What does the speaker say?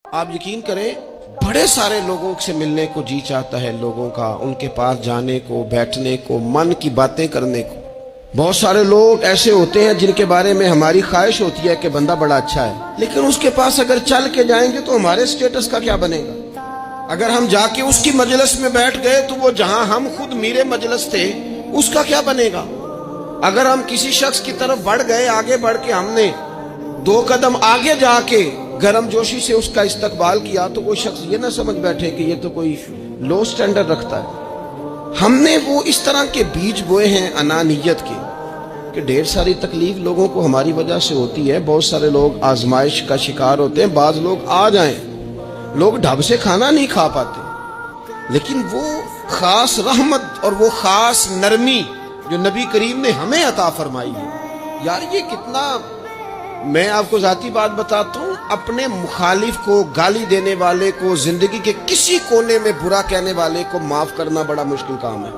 آپ یقین کریں بڑے سارے لوگوں سے ملنے کو جی چاہتا ہے لوگوں کا، ان کے پاس جانے کو، بیٹھنے کو، من کی باتیں کرنے کو۔ بہت سارے لوگ ایسے ہوتے ہیں جن کے بارے میں ہماری خواہش ہوتی ہے کہ بندہ بڑا اچھا ہے، لیکن اس کے پاس اگر چل کے جائیں گے تو ہمارے سٹیٹس کا کیا بنے گا؟ اگر ہم جا کے اس کی مجلس میں بیٹھ گئے تو وہ جہاں ہم خود میرے مجلس تھے اس کا کیا بنے گا؟ اگر ہم کسی شخص کی طرف بڑھ گئے، آگے بڑھ کے ہم نے 2 قدم آگے جا کے گرم جوشی سے اس کا استقبال کیا تو کوئی شخص یہ نہ سمجھ بیٹھے کہ یہ تو کوئی لو سٹینڈرڈ رکھتا ہے۔ ہم نے وہ اس طرح کے بیج بوئے ہیں انانیت کے کہ ڈھیر ساری تکلیف لوگوں کو ہماری وجہ سے ہوتی ہے۔ بہت سارے لوگ آزمائش کا شکار ہوتے ہیں، بعض لوگ آ جائیں، لوگ ڈھب سے کھانا نہیں کھا پاتے، لیکن وہ خاص رحمت اور وہ خاص نرمی جو نبی کریم نے ہمیں عطا فرمائی ہے، یار یہ کتنا، میں آپ کو ذاتی بات بتاتا ہوں، اپنے مخالف کو، گالی دینے والے کو، زندگی کے کسی کونے میں برا کہنے والے کو معاف کرنا بڑا مشکل کام ہے۔